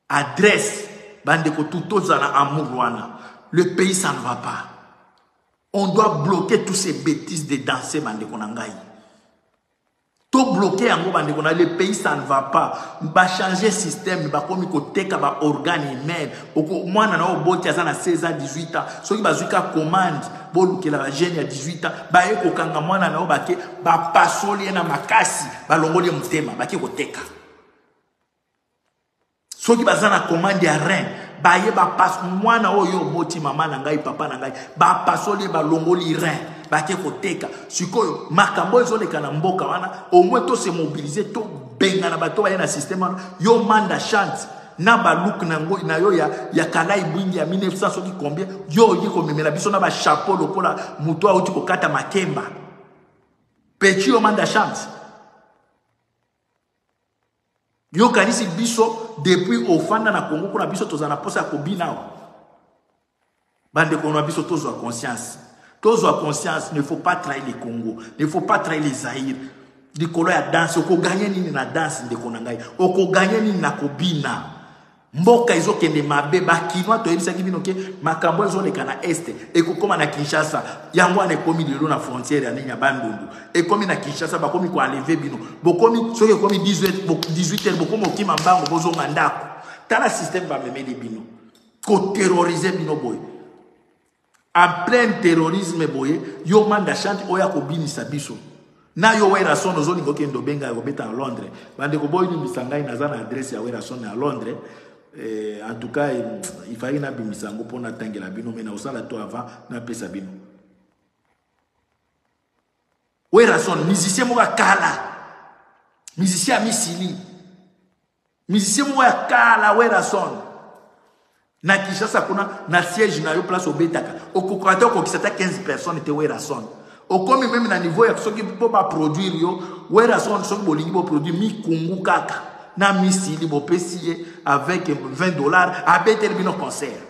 adresse bande ko tutoza na amour wana. Le pays ça ne va pas. On doit bloquer tous ces bêtises de danser bande ko nangai. To bloquer yango bande ko na le pays ça ne va pas. Ba changer système ba komi ko teka ba organe humain. Oko mwana na oboti azana 16 ans 18 ans. Soki bazuka commande bo lukela ba jeune ya 18 ans ba yeko kanga mwana na obake ba pasoli na makasi ba longoli mutema ba ki ko teka. Soki bazana commande ya rein ba ye ba pas mwana oyo boti mama na ngai papa na ngai ba pasoli ba longoli rein ba ki ko teka. Sikoyo makambo ezoleka na mboka wana au moins to se mobiliser to benga na bato ba na système yo manda chante na ba look na ngo na yo ya kalai bwingi ya 1900 soki combien yo yiko memela biso na ba chapeau lokola muto auti ko kata makemba petit yo manda chante yo kanisi biso depuis ofanda na Congo kuna biso tozana posa ko bina bande kono biso tozwa conscience. Tozwa conscience, ne faut pas trahir les Congo, ne faut pas trahir les Zaïre. Di kolo ya danse, oko gagner nini na danse de konangai, oko gagner nini na kobina. Mboka izo kende mabe ba kinwa to yebisa kibino ke makambo izo leka na este e ko koma na Kinshasa yango ane komi lelo na frontière ya ninya bandundu e komi na Kinshasa ba komi ko enlever bino bokomi soki komi 18 heures bokomi okima mbango bozo ngandako tala système ba memeli bino ko terroriser bino boy. En plein terrorisme boye yo manda chante oya ko binisa biso na yo wera son ozoni ngoke ndo benga ko beta en Londres bande ko boy ni misangai na zana adresse ya wera son à Londres en tout cas il fallait na bimisango pona tangela bino mena osala to avant na pesa bino wera son musicien mo kala musicien misili musicien mo kala wera son na Kinshasa kuna na siège na yo place obetaka okokata okokisata 15 personnes te wera son okomi même na niveau ya soki po ba produire yo wera son soki bolingi bo produire mi kungu kaka na misili bo pesier avec $20 à betel bino concert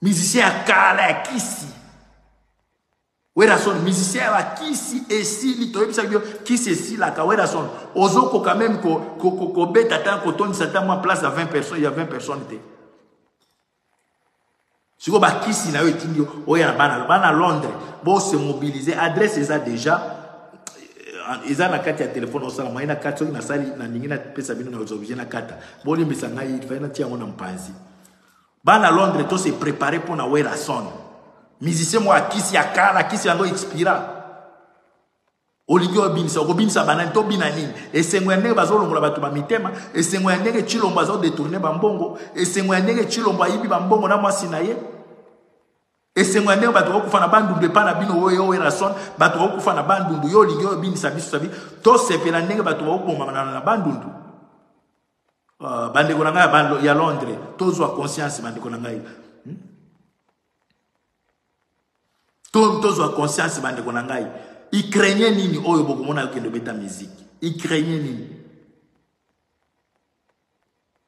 musicien akala kisi wera son musicien wa kisi esili to yebisa bio kisi esili la ka wera son ozoko quand même ko beta tant ko toni sata moi place à 20 personnes il y a 20 personnes te siko ba kisi na yo tindio oya bana Londres bo se mobiliser adresse eza déjà eza na kati ya téléphone osala moi na kati na sali na ningina pesa bino na obligé na kata bo limbisa ngai fa na tia ngona mpanzi bana Londres to se préparer pour na wera son musicien moi kisi akala kisi yango expira olingi obinisa okobinisa banani to binani esengo ya ndenge bazolongola bato ba mitema esengo ya ndenge chilombo azo détourner bambongo esengo ya ndenge chilombo ayibi bambongo na mwasi na ye esengo ya ndenge bato bakufa na bandundu epa na bino oyo wera son bato bakufa na bandundu yo olingi obinisa biso sabi to sepela ndenge bato bakuboma na bandundu bandeko na ngai ya Londres tozwa conscience bandeko na ngai tozwa conscience bandeko na ngai il craignait nini oyo bokomona kende beta musique il craignait nini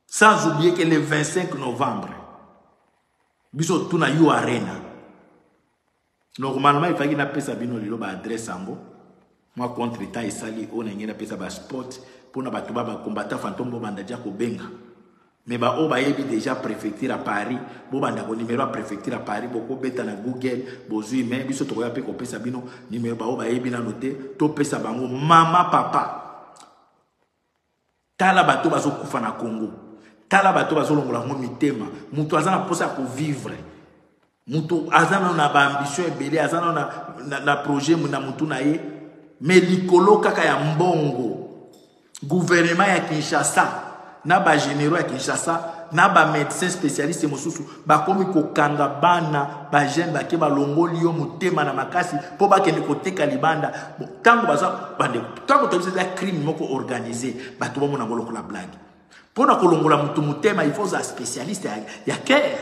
sans oublier que le 25 novembre biso tuna yo arena normalement il fallait na pesa bino lelo ba adresse ango moi contre temps esali on ngena pesa ba sport pona bato ba combattant fantôme banda dia ko benga mais ba o ba yebi déjà préfecture à Paris bo banda ko numéro à préfecture à Paris boko beta na Google bozui mais biso to ya pe ko pesa bino numéro ba o ba yebi na noter to pesa bango mama papa tala bato bazo kufa na Congo tala bato bazo longola ngo mitema muto azana posa ko vivre muto azana na ba ambition ebele azana na projet na mutu na ye mais likolo kaka ya mbongo gouvernement ya Kinshasa na ba généraux ya Kinshasa na ba médecin spécialiste mosusu ba komi ko kanga bana ba jeune ba ke ba longoli yo mutema na makasi po ba kende ko teka libanda tango baza bande tango to c'est crime moko organisé ba to mona ngolo ko la blague pona ko longola mutu mutema il faut un spécialiste ya cœur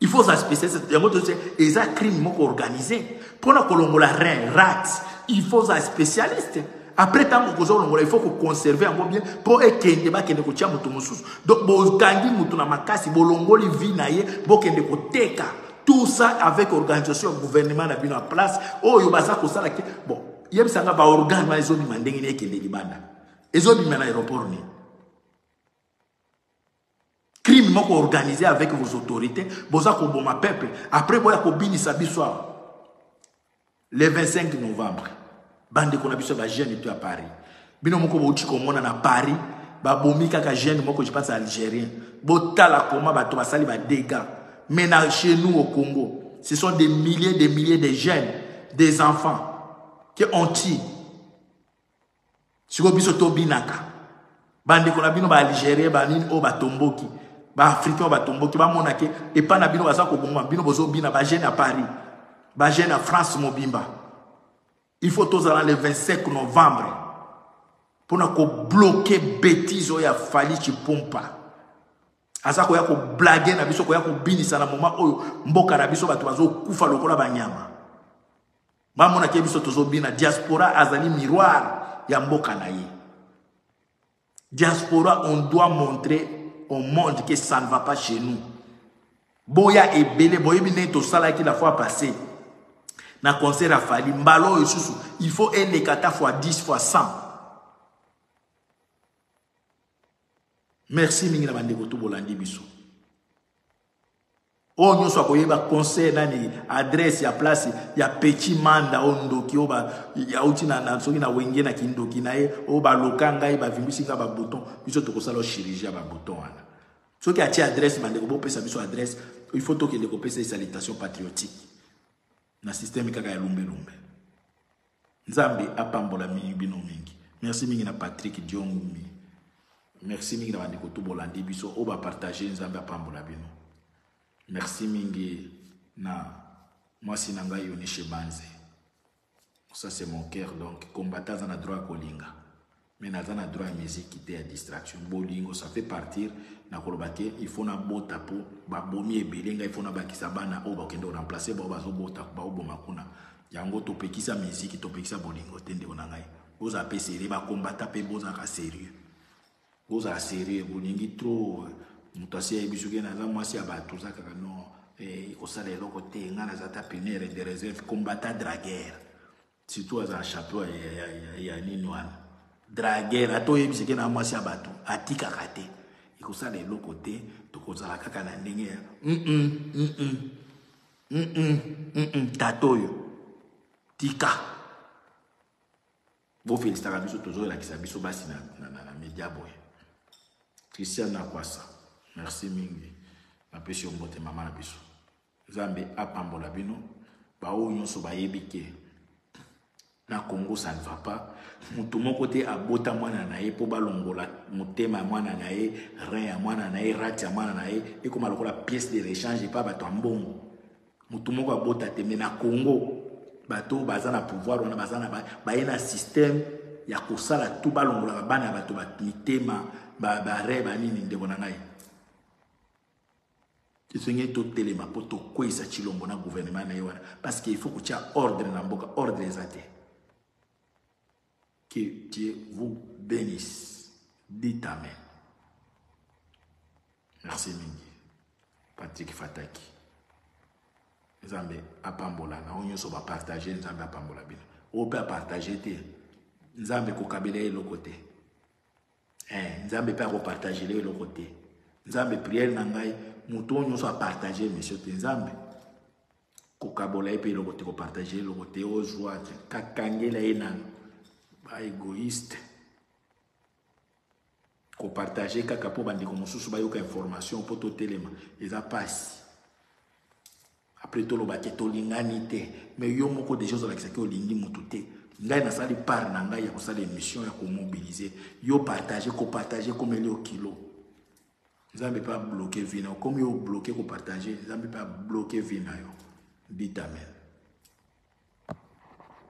Il faut ça spécialiste. Il y a un crime organisé. Pour nous la reine, rat, il faut ça spécialiste. Après tant que il faut conserver un bien pour ekende ba kende ko tia mutu mususu. Donc bo kangi mutu na makasi bo longoli vi na ye bo kende ko teka. Tout ça avec organisation gouvernement na bino en place. Oh yo baza ko sala ke bon, yeb sanga ba organe ma ezo bi mandenge ne kende libanda. Ezo bi na aéroport ni. Crime moko organisé avec vos autorités, boza ko boma peuple. Après boya ko binisa biso le 25 novembre. Bande qu'on a biso ba jeune et à Paris. Bino moko bouti ko mona na Paris, ba bomi kaka jeune moko je pense algérien. Botala koma ba to basali ba dégâts. Maintenant chez nous au Congo, ce sont des milliers de jeunes, des enfants qui ont tiré. Si vous biso to binaka. Bande qu'on a bino ba algérien ba nini o ba tomboki. Ba africain ba tomboki ba monake et pas na bino baza ko bomba bino bozo bina ba jeune à Paris. Ba jeune à France mobimba. Il faut tous aller le 25 novembre pour nous bloquer bêtises où il a fallu que pompa. Asa ko ya ko blaguer na biso ko ya ko binisa na moment oyo mboka na biso bato bazo kufa lokola banyama. Ba mona ke biso tozo bina diaspora azali miroir ya mboka na ye. Diaspora, on doit montrer au monde que ça ne va pas chez nous. Boya et belé boye bine to sala ki la fois passée. Na concert a fallu mbalo yususu, il faut un lekata fois 10 fois 100. Merci mingi na bande ko to bolandi biso. O nyo so ko yeba concert nani adresse ya place ya petit manda ondo ki oba ya uti na soki na wenge na kindoki na e o ba lokanga e ba vimbisi ka ba bouton biso to ko sala chirurgie ba bouton wana. Soki a ti adresse bande ko bo pesa biso adresse, il faut to ke le ko pesa salutation patriotique. Na système kaka ya lumbe lumbe. Nzambe apambola bino mingi. Merci mingi na Patrick Diongumi. Merci mingi na bandeko to bolandi biso o ba partager nzambe apambola bino. Merci mingi na mwasi nanga Yonishe Banze. Ça c'est mon cœur donc combattant dans la droit kolinga. Mais dans la droit musique qui à distraction. Bolingo ça fait partir na kolobake il faut na bota po ba bomi e belenga il faut na bakisa bana o ba kendo remplacer ba zo bota ba oboma kuna. Yango to pekisa musique to pekisa bolingo tende onangai. Boza pe sérieux ba combattant pe boza ka sérieux. Boza sérieux bolingi trop mutasi e bisuke na za mwasi ya bato za kaka no ko sala eloko te ngana za tapinere de réserve combattant dragueur. Surtout à chapeau ya nini wana. Dragueur ato yebise ke na mwasi ya bato atika kate. Iko sala eloko te to ko za kaka na ndenge tatoyo tika. Bo félicitaka biso tozo la kisabiso basi na media boy. Christian Nakwasa. Merci mingi. Na pesi ombote mama na biso. Zambe apambola bino. Ba o nyonso ba yebike. Na Congo ça ne va pas. Mutu moko te abota mwana na ye po balongola mutema mwana na ye, rein ya mwana na ye, rat ya mwana na ye, e koma lokola pièce de rechange pa bato mbongo. Mutu moko abota te me na Congo bato baza na pouvoir wana baza na ba ena système ya kosala tout balongola bana bato mitema ba re ba nini ndeko na ngai. Isonye to telema po to kwesa chilombo na gouvernement na ye wana parce qu'il faut que tu as ordre na mboka, ordre ezate. Que Dieu vous bénisse. Dites Amen. Merci mingi. Patrick Fataki. Nzambe apambola na onyo so ba partager nzambe apambola bino. O peut partager te. Nzambe ko kabela le côté. Nzambe peut ko partager le côté. Nzambe prière na ngai muto onyo so partager monsieur te nzambe. Ko kabola pe le côté ko partager le côté o joie kakangela ena. Égoïste ko partager kaka po bandi ko mosusu ba yoka information po to telema eza passe après to lo ba ke to lingani te mais yo moko déjà zo la kisaki o lingi mutu te ngai na sali par na ngai ya ko sala émission ya ko mobiliser yo partager ko partager comme le kilo nzambe pas bloquer vina comme yo bloquer ko partager nzambe pas bloquer vina yo dit amen.